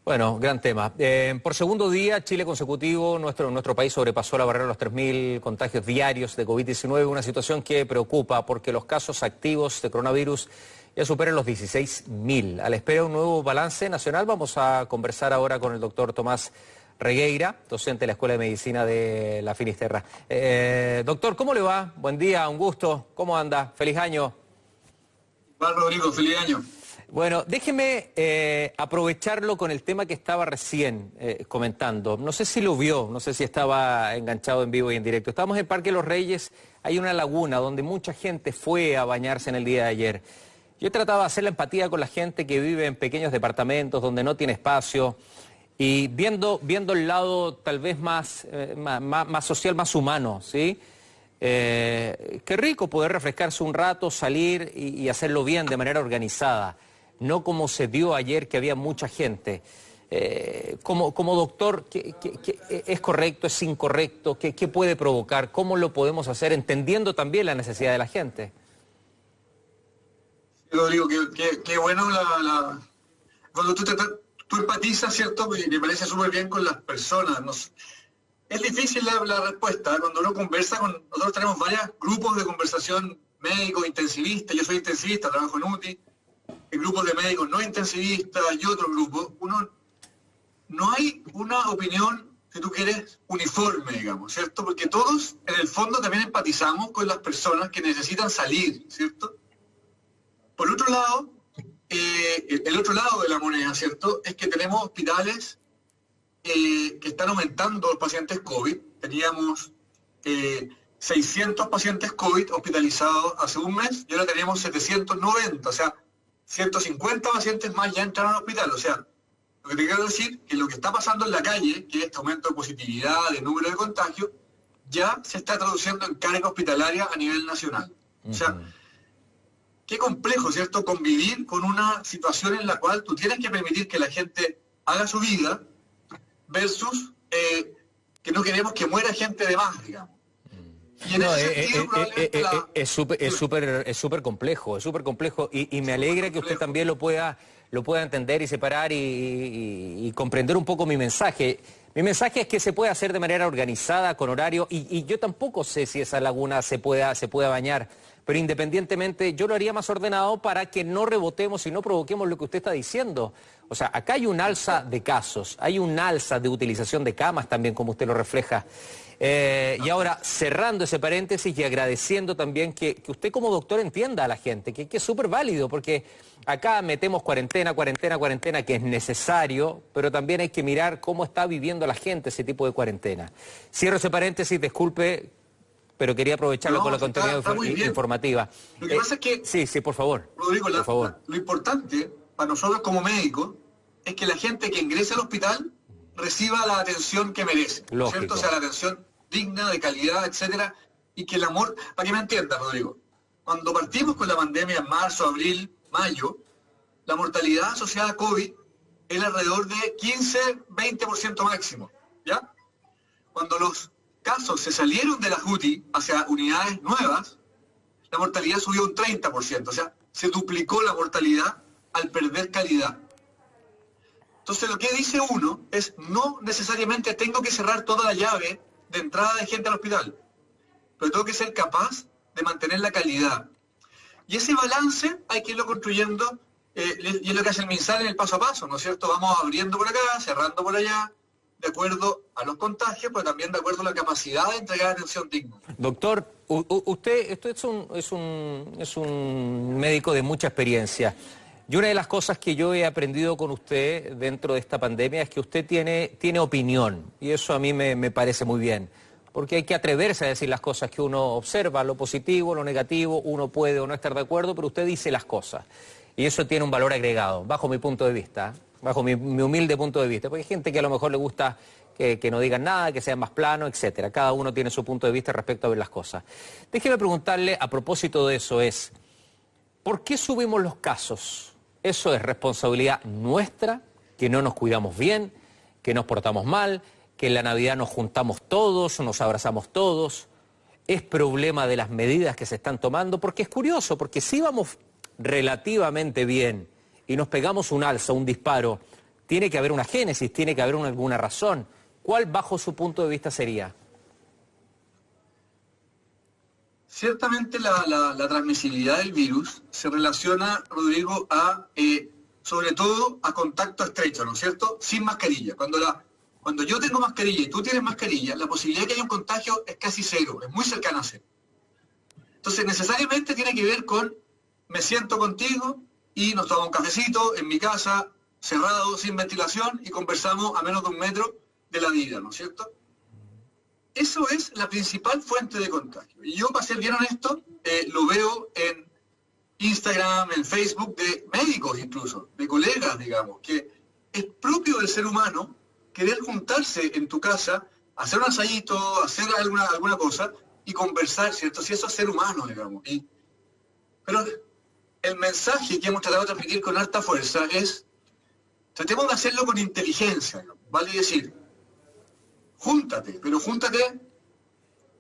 Bueno, gran tema. Por segundo día, Chile consecutivo, nuestro país sobrepasó la barrera de los 3.000 contagios diarios de COVID-19, una situación que preocupa porque los casos activos de coronavirus ya superan los 16.000. A la espera de un nuevo balance nacional, vamos a conversar ahora con el doctor Tomás Regueira, docente de la Escuela de Medicina de la Finisterra. Doctor, ¿cómo le va? Buen día, un gusto. ¿Cómo anda? Feliz año. Va, Rodrigo, feliz año. Bueno, déjeme aprovecharlo con el tema que estaba recién comentando. No sé si lo vio, no sé si estaba enganchado en vivo y en directo. Estábamos en el Parque Los Reyes, hay una laguna donde mucha gente fue a bañarse en el día de ayer. Yo trataba de hacer la empatía con la gente que vive en pequeños departamentos donde no tiene espacio y viendo el lado tal vez más social, más humano, ¿sí? Qué rico poder refrescarse un rato, salir y hacerlo bien, de manera organizada. No como se dio ayer, que había mucha gente. Como doctor, ¿qué es correcto, es incorrecto? ¿Qué puede provocar? ¿Cómo lo podemos hacer? Entendiendo también la necesidad de la gente. Yo digo que bueno cuando tú empatizas, ¿cierto? Me parece súper bien con las personas. Es difícil la respuesta. Cuando uno conversa nosotros tenemos varios grupos de conversación, médicos, intensivistas. Yo soy intensivista, trabajo en UTI. El grupo de médicos no intensivistas y otro grupo. No hay una opinión, si tú quieres, uniforme, digamos, ¿cierto? Porque todos, en el fondo, también empatizamos con las personas que necesitan salir, ¿cierto? Por otro lado, el otro lado de la moneda, ¿cierto?, es que tenemos hospitales que están aumentando los pacientes COVID. Teníamos 600 pacientes COVID hospitalizados hace un mes y ahora teníamos 790, o sea, 150 pacientes más ya entraron al hospital. O sea, lo que te quiero decir es que lo que está pasando en la calle, que es este aumento de positividad, de número de contagios, ya se está traduciendo en carga hospitalaria a nivel nacional. O sea, qué complejo, ¿cierto?, convivir con una situación en la cual tú tienes que permitir que la gente haga su vida versus que no queremos que muera gente de más, digamos. Y en ese sentido, es súper complejo, y me alegra que usted también lo pueda entender y separar y comprender un poco mi mensaje. Mi mensaje es que se puede hacer de manera organizada, con horario, y yo tampoco sé si esa laguna se pueda bañar, pero independientemente yo lo haría más ordenado para que no rebotemos y no provoquemos lo que usted está diciendo. O sea, acá hay un alza de casos, hay un alza de utilización de camas también, como usted lo refleja. Y ahora, cerrando ese paréntesis y agradeciendo también que usted como doctor entienda a la gente, que es súper válido, porque acá metemos cuarentena, que es necesario, pero también hay que mirar cómo está viviendo la gente ese tipo de cuarentena. Cierro ese paréntesis, disculpe, pero quería aprovecharlo con la continuidad informativa. Lo que pasa es que... Sí, por favor. Rodrigo, por favor. Lo importante para nosotros como médicos es que la gente que ingrese al hospital reciba la atención que merece, ¿cierto? O sea, la atención digna, de calidad, etcétera, y que el amor, para que me entiendan, Rodrigo, cuando partimos con la pandemia en marzo, abril, mayo, la mortalidad asociada a COVID era alrededor de 15-20% máximo, ¿ya? Cuando los casos se salieron de la UTI hacia unidades nuevas, la mortalidad subió un 30%, o sea, se duplicó la mortalidad al perder calidad. Entonces lo que dice uno es, no necesariamente tengo que cerrar toda la llave de entrada de gente al hospital, pero tengo que ser capaz de mantener la calidad. Y ese balance hay que irlo construyendo, y es lo que hace el MinSal en el paso a paso, ¿no es cierto? Vamos abriendo por acá, cerrando por allá, de acuerdo a los contagios, pero también de acuerdo a la capacidad de entregar atención digna. Doctor, usted es un médico de mucha experiencia. Y una de las cosas que yo he aprendido con usted dentro de esta pandemia es que usted tiene opinión, y eso a mí me parece muy bien, porque hay que atreverse a decir las cosas que uno observa, lo positivo, lo negativo, uno puede o no estar de acuerdo, pero usted dice las cosas, y eso tiene un valor agregado, bajo mi punto de vista, bajo mi humilde punto de vista, porque hay gente que a lo mejor le gusta que no digan nada, que sea más plano, etcétera. Cada uno tiene su punto de vista respecto a ver las cosas. Déjeme preguntarle, a propósito de eso, ¿por qué subimos los casos? ¿Eso es responsabilidad nuestra, que no nos cuidamos bien, que nos portamos mal, que en la Navidad nos juntamos todos, nos abrazamos todos? ¿Es problema de las medidas que se están tomando? Porque es curioso, porque si vamos relativamente bien y nos pegamos un alza, un disparo, tiene que haber una génesis, tiene que haber alguna razón. ¿Cuál, bajo su punto de vista, sería? Ciertamente la transmisibilidad del virus se relaciona, Rodrigo, sobre todo a contacto estrecho, ¿no es cierto? Sin mascarilla. Cuando yo tengo mascarilla y tú tienes mascarilla, la posibilidad de que haya un contagio es casi cero, es muy cercana a cero. Entonces, necesariamente tiene que ver con, me siento contigo y nos tomamos un cafecito en mi casa, cerrado, sin ventilación, y conversamos a menos de 1 metro de la vida, ¿no es cierto? Eso es la principal fuente de contagio. Y yo, para ser bien honesto, lo veo en Instagram, en Facebook, de médicos incluso, de colegas, digamos, que es propio del ser humano querer juntarse en tu casa, hacer un asayito, hacer alguna cosa y conversar, ¿cierto? Si eso es ser humano, digamos. Pero el mensaje que hemos tratado de transmitir con harta fuerza es, tratemos de hacerlo con inteligencia, ¿no? Vale decir, júntate, pero júntate,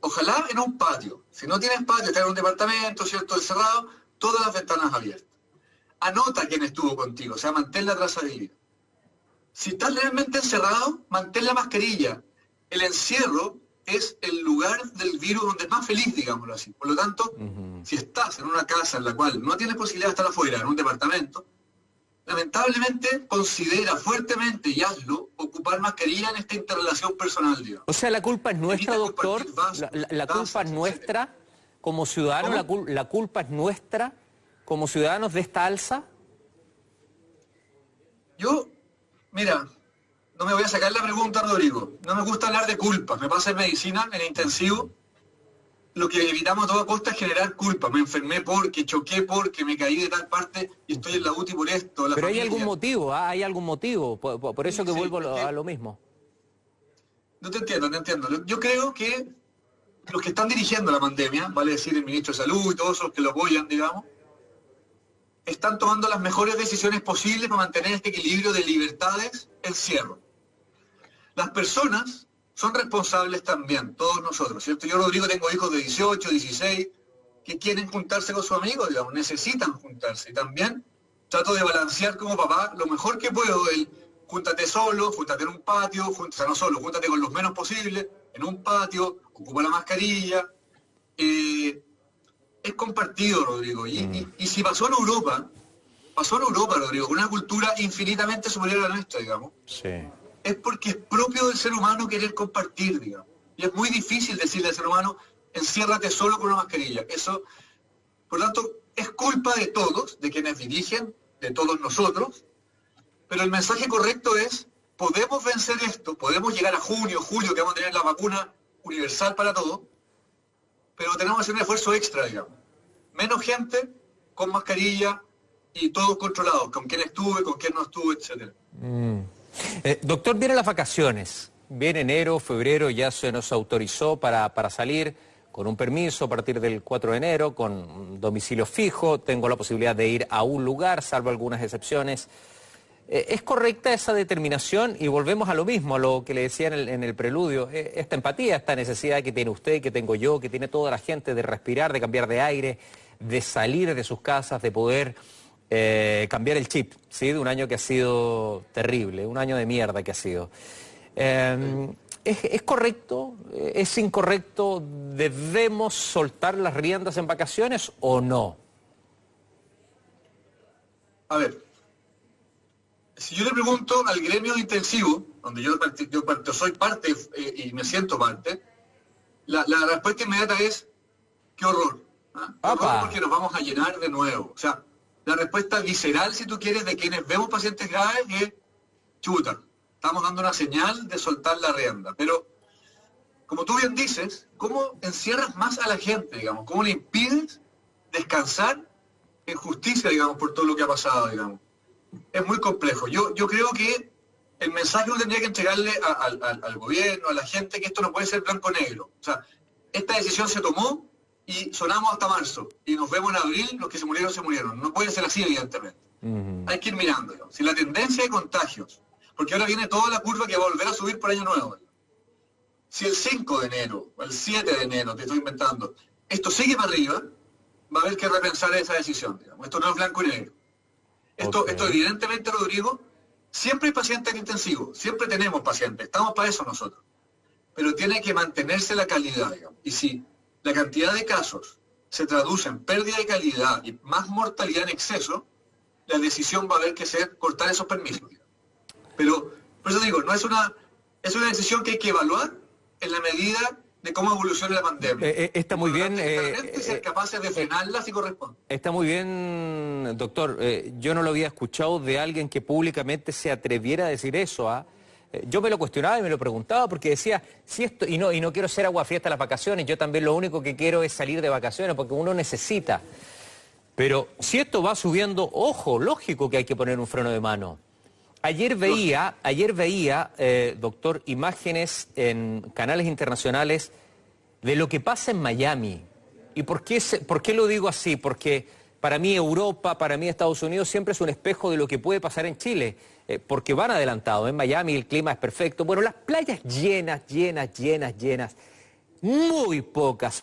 ojalá en un patio. Si no tienes patio, estás en un departamento, ¿cierto?, encerrado, todas las ventanas abiertas. Anota quién estuvo contigo, o sea, mantén la trazabilidad. Si estás realmente encerrado, mantén la mascarilla. El encierro es el lugar del virus donde es más feliz, digámoslo así. Por lo tanto, si estás en una casa en la cual no tienes posibilidad de estar afuera, en un departamento, lamentablemente considera fuertemente, y hazlo, ocupar mascarilla en esta interrelación personal, digamos. O sea, la culpa es nuestra, doctor. La culpa es nuestra como ciudadanos, la culpa es nuestra como ciudadanos de esta alza. Yo, mira, no me voy a sacar la pregunta, Rodrigo. No me gusta hablar de culpas. Me pasa en medicina, en intensivo. Lo que evitamos a toda costa es generar culpa. Me enfermé porque, choqué porque, me caí de tal parte y estoy en la UTI por esto. Pero familia. hay algún motivo, ¿ah? Hay algún motivo. Por eso que vuelvo a lo mismo. No te entiendo. Yo creo que los que están dirigiendo la pandemia, vale decir el ministro de Salud y todos los que lo apoyan, digamos, están tomando las mejores decisiones posibles para mantener este equilibrio de libertades, encierro. Las personas son responsables también, todos nosotros, ¿cierto? Yo, Rodrigo, tengo hijos de 18, 16, que quieren juntarse con sus amigos, digamos, necesitan juntarse. Y también trato de balancear como papá lo mejor que puedo, el júntate solo, júntate en un patio, o sea, no solo, júntate con los menos posible, en un patio, ocupa la mascarilla. Es compartido, Rodrigo. Y si pasó en Europa, Rodrigo, con una cultura infinitamente superior a la nuestra, digamos. Sí. Es porque es propio del ser humano querer compartir, digamos. Y es muy difícil decirle al ser humano, enciérrate solo con una mascarilla. Eso, por lo tanto, es culpa de todos, de quienes dirigen, de todos nosotros. Pero el mensaje correcto es, podemos vencer esto, podemos llegar a junio, julio, que vamos a tener la vacuna universal para todos, pero tenemos que hacer un esfuerzo extra, digamos. Menos gente, con mascarilla y todos controlados, con quién estuve, con quién no estuve, etc. Doctor, vienen las vacaciones. Viene enero, febrero, ya se nos autorizó para salir con un permiso a partir del 4 de enero, con domicilio fijo. Tengo la posibilidad de ir a un lugar, salvo algunas excepciones. ¿Es correcta esa determinación? Y volvemos a lo mismo, a lo que le decía en el preludio. Esta empatía, esta necesidad que tiene usted, que tengo yo, que tiene toda la gente de respirar, de cambiar de aire, de salir de sus casas, de poder cambiar el chip, ¿sí? De un año que ha sido terrible, un año de mierda que ha sido. ¿Es correcto? ¿Es incorrecto? ¿Debemos soltar las riendas en vacaciones o no? A ver, si yo le pregunto al gremio intensivo, donde yo soy parte y me siento parte, la respuesta inmediata es, qué horror. ¿Ah? Qué horror, porque nos vamos a llenar de nuevo. O sea, la respuesta visceral, si tú quieres, de quienes vemos pacientes graves es, chuta, estamos dando una señal de soltar la rienda. Pero, como tú bien dices, ¿cómo encierras más a la gente, digamos? ¿Cómo le impides descansar en justicia, digamos, por todo lo que ha pasado, digamos? Es muy complejo. Yo creo que el mensaje uno tendría que entregarle al gobierno, a la gente, que esto no puede ser blanco-negro. O sea, esta decisión se tomó y sonamos hasta marzo. Y nos vemos en abril, los que se murieron. No puede ser así, evidentemente. Hay que ir mirando, digamos. Si la tendencia de contagios, porque ahora viene toda la curva que va a volver a subir por año nuevo. Si el 5 de enero, o el 7 de enero, te estoy inventando, esto sigue para arriba, va a haber que repensar esa decisión, digamos. Esto no es blanco y negro. Esto evidentemente, Rodrigo, Siempre hay pacientes en intensivo, siempre tenemos pacientes, estamos para eso nosotros. Pero tiene que mantenerse la calidad, digamos. Y si la cantidad de casos se traduce en pérdida de calidad y más mortalidad en exceso, la decisión va a haber que ser cortar esos permisos. Pero, por eso digo, es una decisión que hay que evaluar en la medida de cómo evolucione la pandemia. Está muy bien. Ser capaces de frenarla si corresponde. Está muy bien, doctor. Yo no lo había escuchado de alguien que públicamente se atreviera a decir eso. Yo me lo cuestionaba y me lo preguntaba porque decía, si esto, y no quiero ser aguafiesta las vacaciones, yo también lo único que quiero es salir de vacaciones porque uno necesita. Pero si esto va subiendo, ojo, lógico que hay que poner un freno de mano. Ayer veía, doctor, imágenes en canales internacionales de lo que pasa en Miami. ¿Y por qué lo digo así? Porque para mí Europa, para mí Estados Unidos siempre es un espejo de lo que puede pasar en Chile, porque van adelantados. En Miami el clima es perfecto. Bueno, las playas llenas. Muy pocas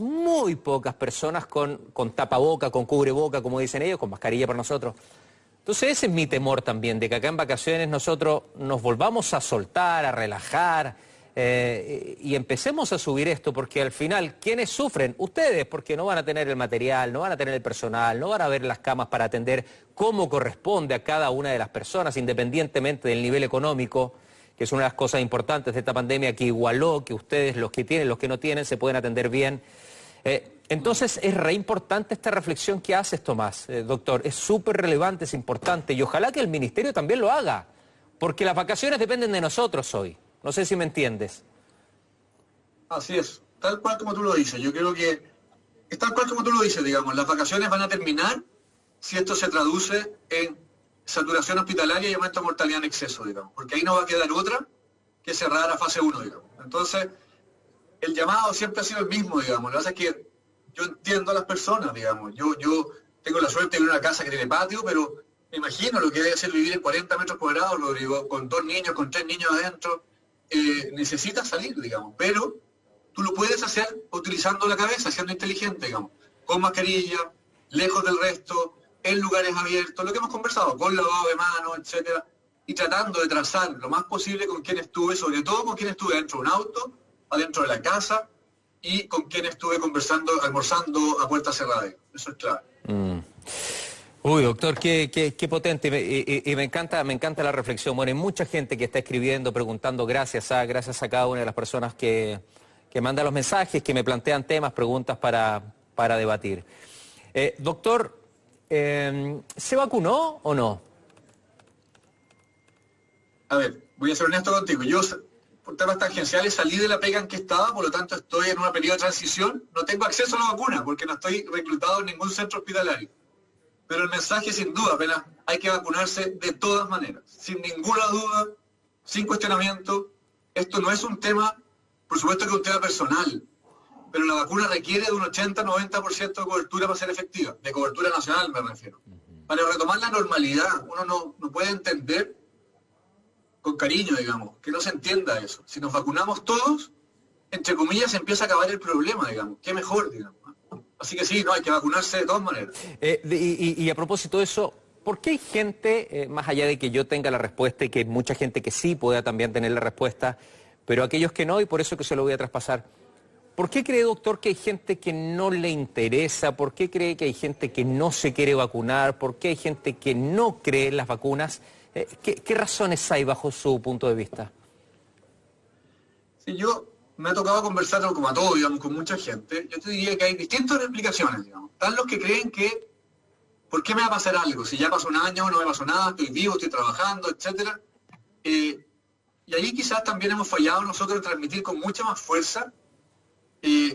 personas con tapaboca, con cubreboca, como dicen ellos, con mascarilla para nosotros. Entonces ese es mi temor también, de que acá en vacaciones nosotros nos volvamos a soltar, a relajar y empecemos a subir esto, porque al final, ¿quiénes sufren? Ustedes, porque no van a tener el material, no van a tener el personal, no van a ver las camas para atender cómo corresponde a cada una de las personas, independientemente del nivel económico, que es una de las cosas importantes de esta pandemia, que igualó que ustedes, los que tienen, los que no tienen, se pueden atender bien. Entonces es re importante esta reflexión que haces, Tomás, doctor, es súper relevante, es importante y ojalá que el ministerio también lo haga, porque las vacaciones dependen de nosotros hoy, no sé si me entiendes. Así es, tal cual como tú lo dices, yo creo que es tal cual como tú lo dices, digamos, las vacaciones van a terminar si esto se traduce en saturación hospitalaria y aumento de mortalidad en exceso, digamos, porque ahí no va a quedar otra que cerrar a fase 1, digamos. Entonces, el llamado siempre ha sido el mismo, digamos, lo que pasa es que yo entiendo a las personas, digamos. Yo tengo la suerte de vivir en una casa que tiene patio, pero me imagino lo que debe ser vivir en 40 metros cuadrados, Rodrigo, con 2 niños, con 3 niños adentro. Necesitas salir, digamos. Pero tú lo puedes hacer utilizando la cabeza, siendo inteligente, digamos. Con mascarilla, lejos del resto, en lugares abiertos, lo que hemos conversado, con lavado de manos, etcétera, y tratando de trazar lo más posible con quién estuve, sobre todo con quién estuve dentro de un auto, adentro de la casa, y con quien estuve conversando, almorzando a puerta cerrada. Eso es clave. Uy, doctor, qué potente. Y me encanta la reflexión. Bueno, hay mucha gente que está escribiendo, preguntando, gracias a cada una de las personas que mandan los mensajes, que me plantean temas, preguntas para debatir. Doctor, ¿se vacunó o no? A ver, voy a ser honesto contigo. Yo, por temas tangenciales, salí de la pega en que estaba, por lo tanto estoy en un periodo de transición. No tengo acceso a la vacuna porque no estoy reclutado en ningún centro hospitalario. Pero el mensaje, sin duda, apenas hay que vacunarse de todas maneras, sin ninguna duda, sin cuestionamiento. Esto no es un tema, por supuesto que es un tema personal, pero la vacuna requiere de un 80-90% de cobertura para ser efectiva, de cobertura nacional me refiero. Para retomar la normalidad, uno no puede entender con cariño, digamos, que no se entienda eso. Si nos vacunamos todos, entre comillas, se empieza a acabar el problema, digamos. Qué mejor, digamos. Así que sí, no, hay que vacunarse de todas maneras. Y a propósito de eso, ¿por qué hay gente, más allá de que yo tenga la respuesta y que mucha gente que sí pueda también tener la respuesta, pero aquellos que no, y por eso que se lo voy a traspasar, ¿por qué cree, doctor, que hay gente que no le interesa? ¿Por qué cree que hay gente que no se quiere vacunar? ¿Por qué hay gente que no cree en las vacunas? ¿Qué razones hay bajo su punto de vista? Sí, me ha tocado conversar, como a todos, digamos, con mucha gente. Yo te diría que hay distintas explicaciones, digamos. Están los que creen que, ¿por qué me va a pasar algo? Si ya pasó un año, no me pasó nada, estoy vivo, estoy trabajando, etcétera. Y ahí quizás también hemos fallado nosotros en transmitir con mucha más fuerza,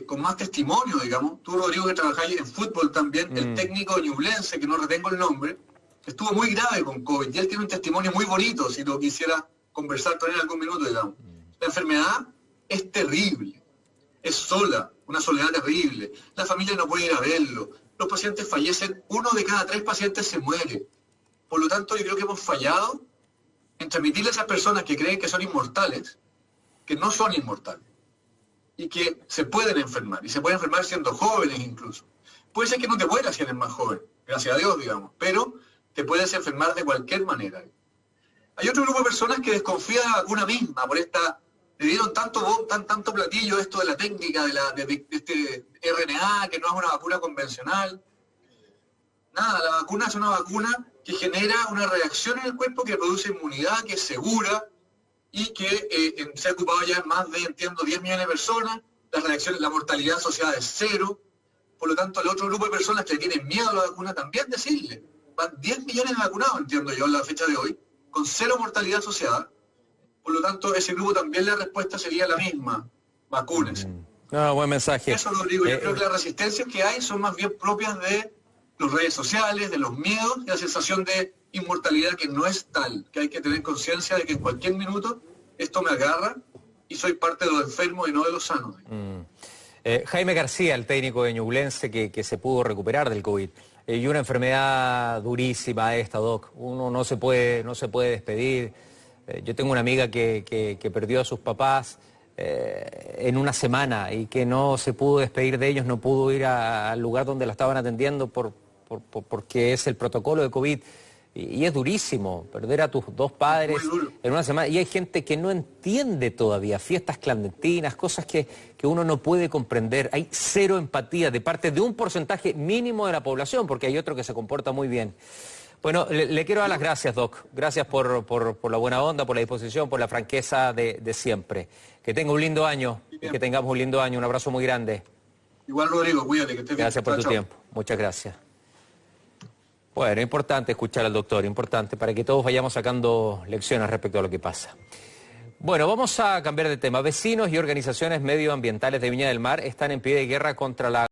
con más testimonio, digamos. Tú, Rodrigo, que trabajáis en fútbol también, el técnico ñublense, que no retengo el nombre, estuvo muy grave con COVID, y él tiene un testimonio muy bonito, si lo quisiera conversar con él algún minuto, digamos. La enfermedad es terrible, es sola, una soledad terrible, la familia no puede ir a verlo, los pacientes fallecen, 1 de cada 3 pacientes se muere. Por lo tanto, yo creo que hemos fallado en transmitirle a esas personas que creen que son inmortales, que no son inmortales, y que se pueden enfermar, y se pueden enfermar siendo jóvenes incluso. Puede ser que no te mueras si eres más joven, gracias a Dios, digamos, pero te puedes enfermar de cualquier manera. Hay otro grupo de personas que desconfía de la vacuna misma por esta. Le dieron tanto platillo esto de la técnica de este RNA, que no es una vacuna convencional. Nada, la vacuna es una vacuna que genera una reacción en el cuerpo que produce inmunidad, que es segura y que se ha ocupado ya en más de, entiendo, 10 millones de personas. Las reacciones, la mortalidad asociada es cero. Por lo tanto, al otro grupo de personas que tienen miedo a la vacuna, también decirle, van 10 millones de vacunados, entiendo yo, en la fecha de hoy, con cero mortalidad asociada. Por lo tanto, ese grupo también la respuesta sería la misma, vacunas. No, buen mensaje. Eso lo digo, yo creo que las resistencias que hay son más bien propias de las redes sociales, de los miedos y la sensación de inmortalidad que no es tal, que hay que tener conciencia de que en cualquier minuto esto me agarra y soy parte de los enfermos y no de los sanos. Jaime García, el técnico de Ñublense que se pudo recuperar del COVID. Y una enfermedad durísima esta, Doc. Uno no se puede despedir. Yo tengo una amiga que perdió a sus papás en una semana y que no se pudo despedir de ellos, no pudo ir al lugar donde la estaban atendiendo porque es el protocolo de COVID. Y es durísimo perder a tus dos padres en una semana. Y hay gente que no entiende todavía, fiestas clandestinas, cosas que uno no puede comprender. Hay cero empatía de parte de un porcentaje mínimo de la población, porque hay otro que se comporta muy bien. Bueno, le quiero dar las gracias, Doc. Gracias por la buena onda, por la disposición, por la franqueza de siempre. Que tenga un lindo año, y que tengamos un lindo año. Un abrazo muy grande. Igual, Rodrigo, cuídate, que estés bien. Gracias por tu tiempo. Muchas gracias. Bueno, importante escuchar al doctor, importante, para que todos vayamos sacando lecciones respecto a lo que pasa. Bueno, vamos a cambiar de tema. Vecinos y organizaciones medioambientales de Viña del Mar están en pie de guerra contra la